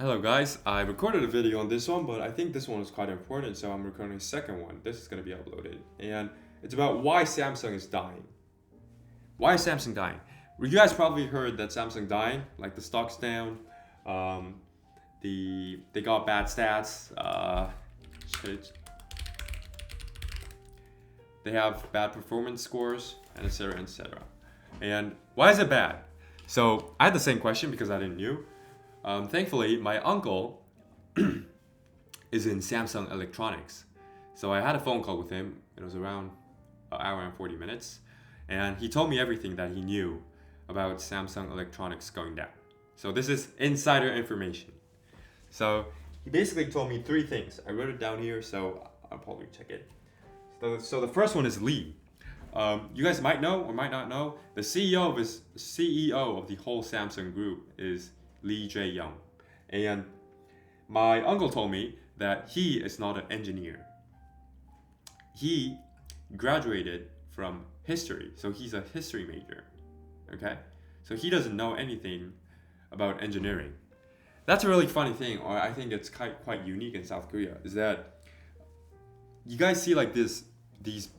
Hello guys, I recorded a video on this one, but I think this one is quite important, so I'm recording a second one. This is going to be uploaded, and it's about why Samsung is dying. Why is Samsung dying? Well, you guys probably heard that Samsung dying, like the stock's down, they got bad stats, shit. They have bad performance scores, and etc. etc. And why is it bad? So I had the same question because I didn't know. Thankfully, my uncle is in Samsung Electronics. So I had a phone call with him. It was around an hour and 40 minutes. And he told me everything that he knew about Samsung Electronics going down. So this is insider information. So he basically told me three things. I wrote it down here, so I'll probably check it. So the first one is Lee. You guys might know or might not know, the CEO of the whole Samsung group is Lee Jae-young. And my uncle told me that he is not an engineer. He graduated from history, so he's a history major. Okay? So he doesn't know anything about engineering. That's a really funny thing, or I think it's quite unique in South Korea, is that you guys see like these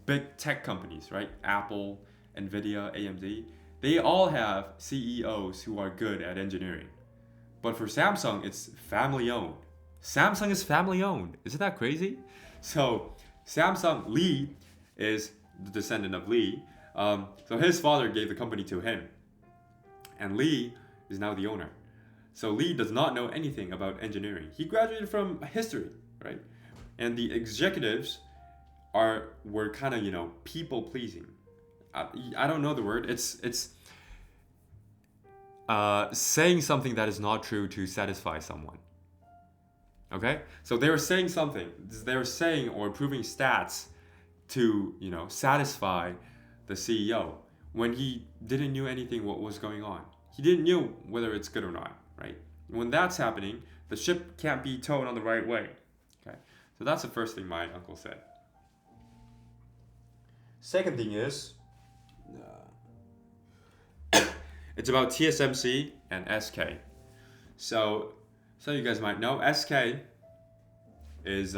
big tech companies, right? Apple, Nvidia, AMD, they all have CEOs who are good at engineering. But for Samsung, it's family owned. Samsung is family owned. Isn't that crazy? So Samsung, Lee is the descendant of Lee. So his father gave the company to him. And Lee is now the owner. So Lee does not know anything about engineering. He graduated from history, right? And the executives were kind of, people pleasing. I don't know the word. It's saying something that is not true to satisfy someone. Okay? So they were saying something. They were saying or proving stats to, satisfy the CEO when he didn't know anything what was going on. He didn't know whether it's good or not, right? When that's happening, the ship can't be towed on the right way. Okay? So that's the first thing my uncle said. Second thing is, it's about TSMC and SK. So you guys might know SK is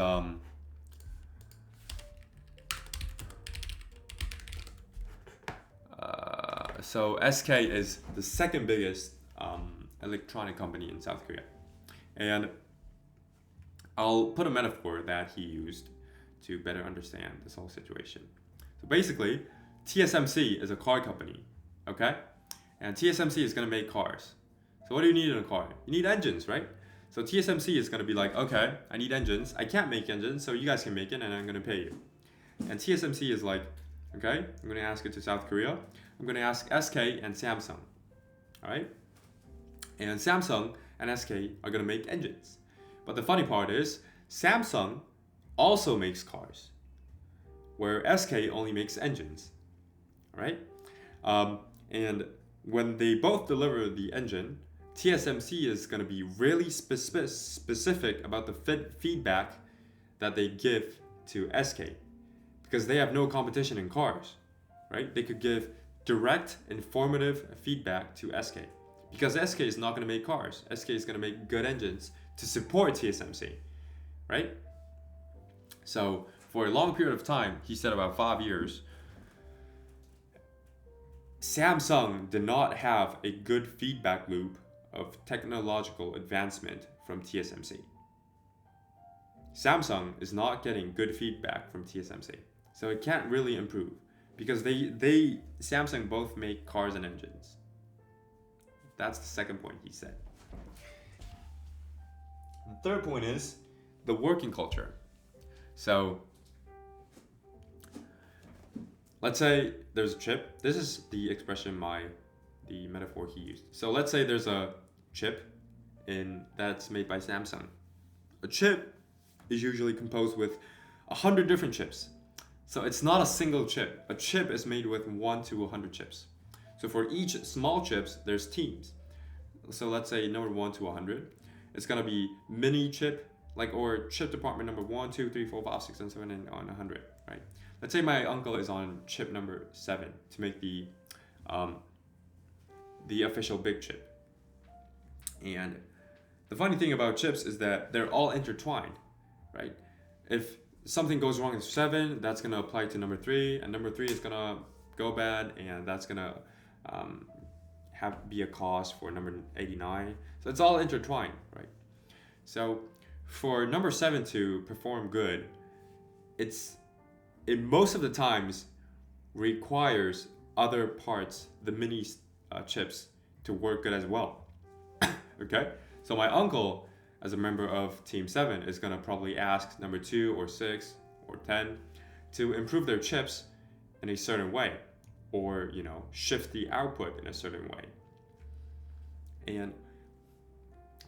SK is the second biggest electronic company in South Korea, and I'll put a metaphor that he used to better understand this whole situation. So basically, TSMC is a car company, okay? And TSMC is going to make cars. So what do you need in a car? You need engines, right? So TSMC is going to be like, okay, I need engines. I can't make engines, so you guys can make it and I'm going to pay you. And TSMC is like, okay, I'm going to ask it to South Korea. I'm going to ask SK and Samsung, all right? And Samsung and SK are going to make engines. But the funny part is, Samsung also makes cars, where SK only makes engines, all right? And when they both deliver the engine, TSMC is going to be really specific about the feedback that they give to SK, because they have no competition in cars, right? They could give direct, informative feedback to SK, because SK is not going to make cars. SK is going to make good engines to support TSMC, right? So for a long period of time, he said about 5 years, Samsung did not have a good feedback loop of technological advancement from TSMC. Samsung is not getting good feedback from TSMC, so it can't really improve because Samsung both make cars and engines. That's the second point he said. The third point is the working culture. So let's say there's a chip. This is the expression the metaphor he used. So let's say there's a chip that's made by Samsung. A chip is usually composed with 100 different chips. So it's not a single chip. A chip is made with 1 to 100 chips. So for each small chips, there's teams. So let's say number 1 to 100. It's gonna be mini chip, or chip department number 1, 2, 3, 4, 5, 6, and 7, and on 100, right? Let's say my uncle is on chip number 7 to make the official big chip. And the funny thing about chips is that they're all intertwined, right? If something goes wrong in 7, that's gonna apply to number 3, and number 3 is gonna go bad, and that's gonna um, be a cause for number 89. So it's all intertwined, right? So for number 7 to perform good, it most of the times requires other parts, the mini chips, to work good as well. Okay, so my uncle, as a member of Team 7, is gonna probably ask number 2 or 6 or 10 to improve their chips in a certain way, or shift the output in a certain way. And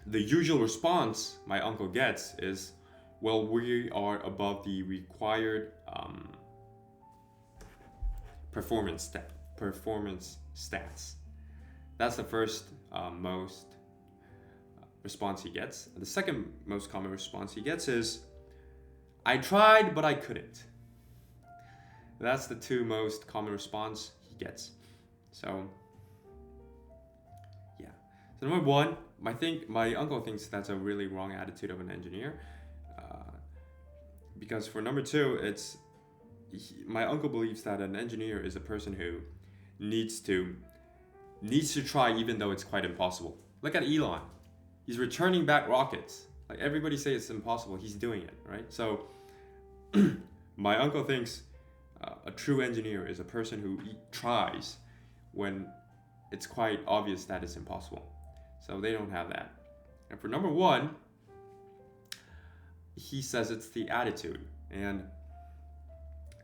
the usual response my uncle gets is, well, we are above the required performance stats. That's the first most response he gets. The second most common response he gets is, I tried, but I couldn't. That's the two most common response he gets. So, yeah. So number 1, my uncle thinks that's a really wrong attitude of an engineer. Because for number 2, my uncle believes that an engineer is a person who needs to try even though it's quite impossible. Look at Elon. He's returning back rockets. Like, everybody say it's impossible, he's doing it, right? So my uncle thinks a true engineer is a person who tries when it's quite obvious that it's impossible. So they don't have that. And for number 1, he says it's the attitude. And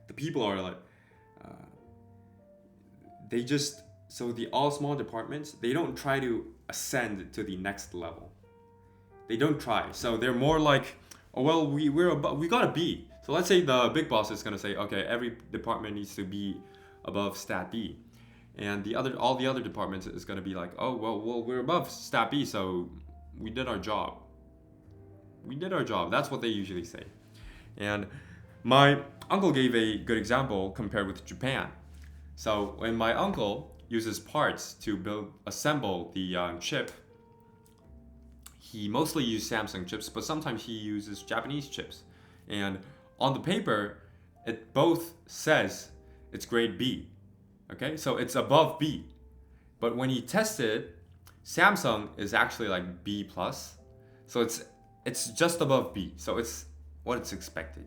the people are like, the all small departments, they don't try to ascend to the next level. They don't try. So they're more like, oh, well, we got a B. So let's say the big boss is gonna say, okay, every department needs to be above stat B, and all the other departments is gonna be like, oh, well, we're above stat B, so we did our job. That's what they usually say. And my uncle gave a good example compared with Japan. So when my uncle uses parts to assemble the chip, he mostly uses Samsung chips, but sometimes he uses Japanese chips. And on the paper, it both says it's grade B. Okay, so it's above B. But when he tested, Samsung is actually like B plus. So it's just above B. So it's what it's expected.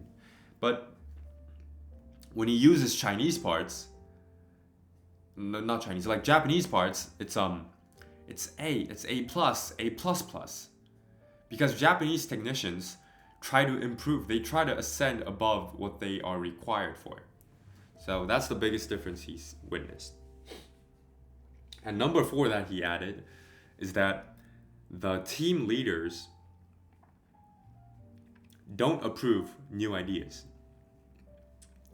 But when he uses Chinese parts, not Chinese, like Japanese parts, it's A plus, A plus plus. Because Japanese technicians try to improve, they try to ascend above what they are required for. So that's the biggest difference he's witnessed. And number 4 that he added is that the team leaders don't approve new ideas.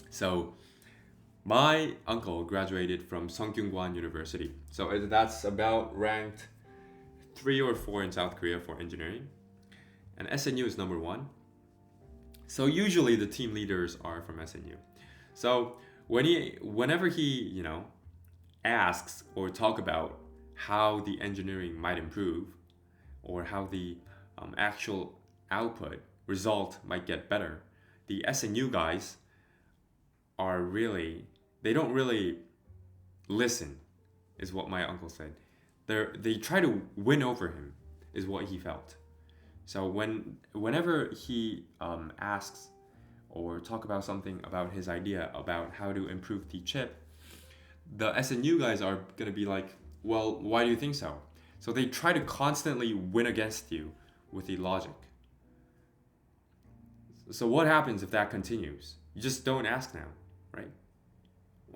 So my uncle graduated from Sungkyunkwan University. So that's about ranked 3 or 4 in South Korea for engineering. And SNU is number 1. So usually the team leaders are from SNU. So whenever he asks or talk about how the engineering might improve, or how the actual output result might get better, the SNU guys they don't really listen, is what my uncle said. They try to win over him, is what he felt. So whenever he asks or talk about something about his idea about how to improve the chip, the SNU guys are gonna be like, well, why do you think so? So they try to constantly win against you with the logic. So what happens if that continues? You just don't ask now, right?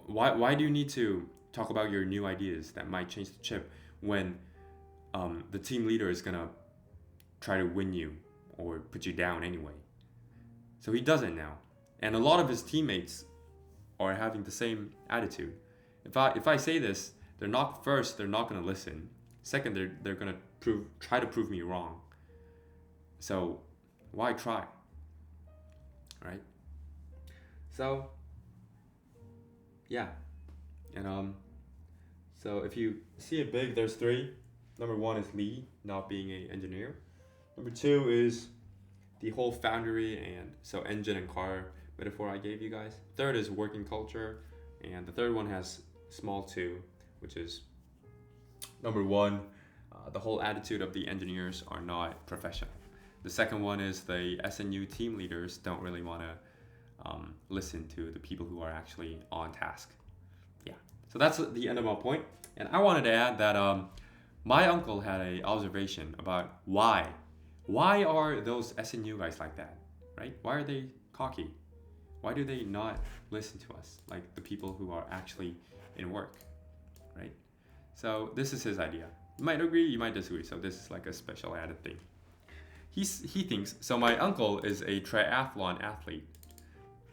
Why do you need to talk about your new ideas that might change the chip when the team leader is gonna try to win you or put you down anyway? So he doesn't now. And a lot of his teammates are having the same attitude. If I say this, they're not gonna listen. Second, they're gonna try to prove me wrong. So why try? Right? So yeah. And so if you see it big, there's 3. Number 1 is Lee not being an engineer. Number two is the whole foundry and so engine and car metaphor I gave you guys. Third is working culture, and the third one has small two, which is number one, the whole attitude of the engineers are not professional. The second one is the SNU team leaders don't really want to listen to the people who are actually on task. Yeah, so that's the end of my point. And I wanted to add that my uncle had a observation about why. Why are those SNU guys like that, right? Why are they cocky? Why do they not listen to us, like the people who are actually in work, right? So this is his idea. You might agree, you might disagree. So this is like a special added thing. He thinks, so my uncle is a triathlon athlete,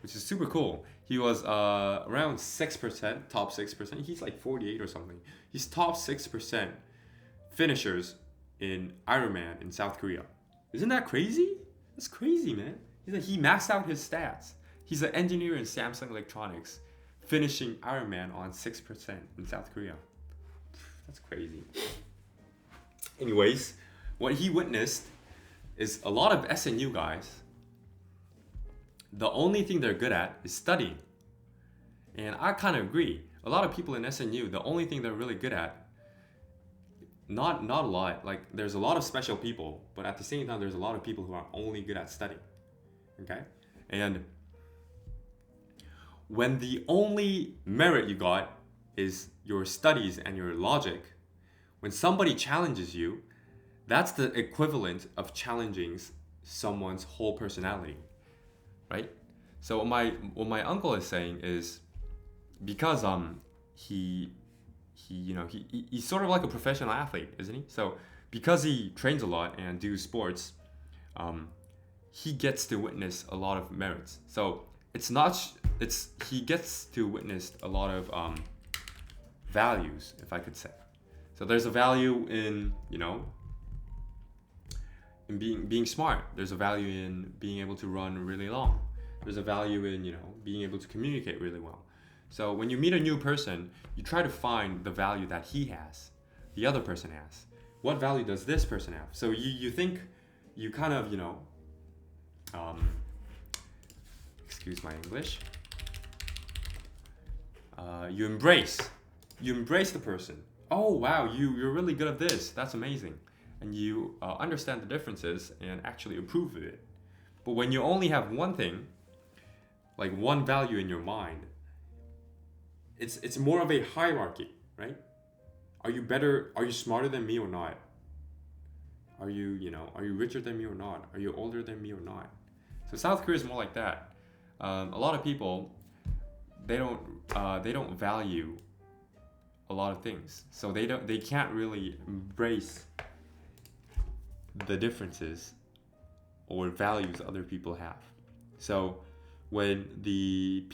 which is super cool. He was around 6%, top 6%. He's like 48 or something. He's top 6% finishers in Ironman in South Korea. Isn't that crazy? That's crazy, man. He maxed out his stats. He's an engineer in Samsung Electronics, finishing Ironman on 6% in South Korea. That's crazy. Anyways, what he witnessed is a lot of SNU guys, the only thing they're good at is studying. And I kind of agree. A lot of people in SNU, the only thing they're really good at, not a lot, like there's a lot of special people, but at the same time, there's a lot of people who are only good at studying. Okay? And when the only merit you got is your studies and your logic, when somebody challenges you, that's the equivalent of challenging someone's whole personality, right? So what my uncle is saying is, because he's sort of like a professional athlete, isn't he? So because he trains a lot and do sports, he gets to witness a lot of merits. So he gets to witness a lot of values, if I could say. So there's a value in in being smart. There's a value in being able to run really long. There's a value in being able to communicate really well. So when you meet a new person, you try to find the value that he has, the other person has. What value does this person have? So you think, you kind of, excuse my English, you embrace the person. Oh wow, you're really good at this. That's amazing. And you understand the differences and actually approve of it. But when you only have one thing, like one value in your mind, it's more of a hierarchy, right? Are you better? Are you smarter than me or not? Are you richer than me or not? Are you older than me or not? So South Korea is more like that. A lot of people, they don't value a lot of things, so they can't really embrace the differences or values other people have. So when the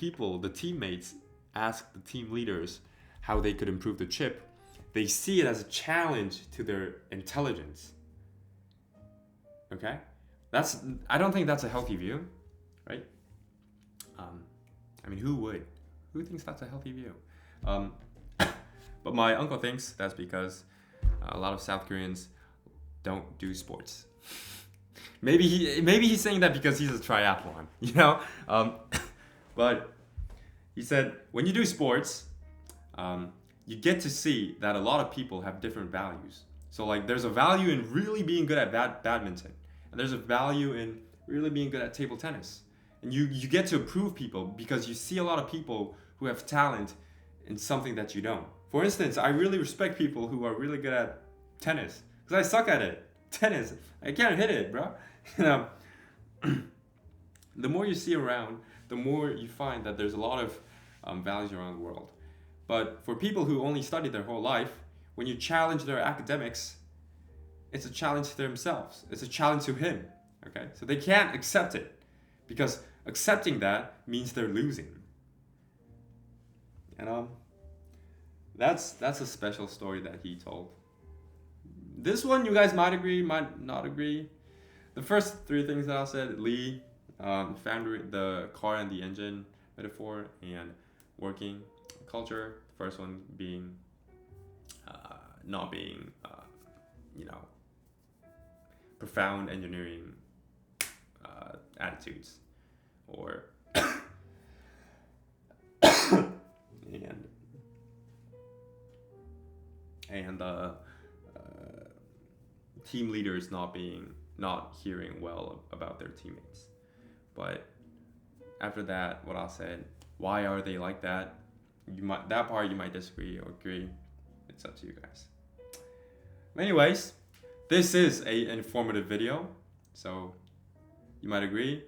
teammates ask the team leaders how they could improve the chip, they see it as a challenge to their intelligence. Okay? I don't think that's a healthy view, right? Who would? Who thinks that's a healthy view? But my uncle thinks that's because a lot of South Koreans don't do sports. Maybe he's saying that because he's a triathlon, But he said when you do sports, you get to see that a lot of people have different values. So like there's a value in really being good at badminton, and there's a value in really being good at table tennis. And you get to approve people because you see a lot of people who have talent in something that you don't. For instance, I really respect people who are really good at tennis because I suck at it. Tennis, I can't hit it, bro. The more you see around, the more you find that there's a lot of values around the world. But for people who only study their whole life, when you challenge their academics, it's a challenge to themselves. It's a challenge to him. Okay, so they can't accept it because accepting that means they're losing. And that's a special story that he told. This one you guys might agree, might not agree. The first three things that I said, Lee, foundry, the car and the engine metaphor, and working culture. The first one being not being, profound engineering attitudes, or and team leaders not hearing well about their teammates. But after that, what I said, why are they like that? That part you might disagree or agree. It's up to you guys. Anyways, this is an informative video, so you might agree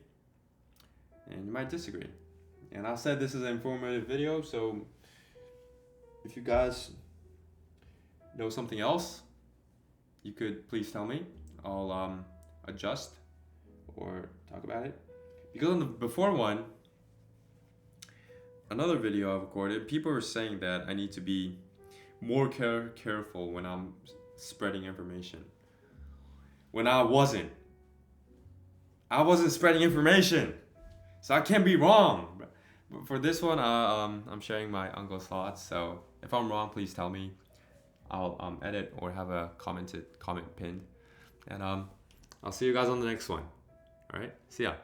and you might disagree. And I said this is an informative video, so if you guys know something else, you could please tell me. I'll adjust or talk about it. Because on the before one, another video I recorded, people were saying that I need to be more careful when I'm spreading information. When I wasn't spreading information, so I can't be wrong. But for this one, I'm sharing my uncle's thoughts. So if I'm wrong, please tell me. I'll edit or have a comment pinned, and I'll see you guys on the next one. All right, see ya.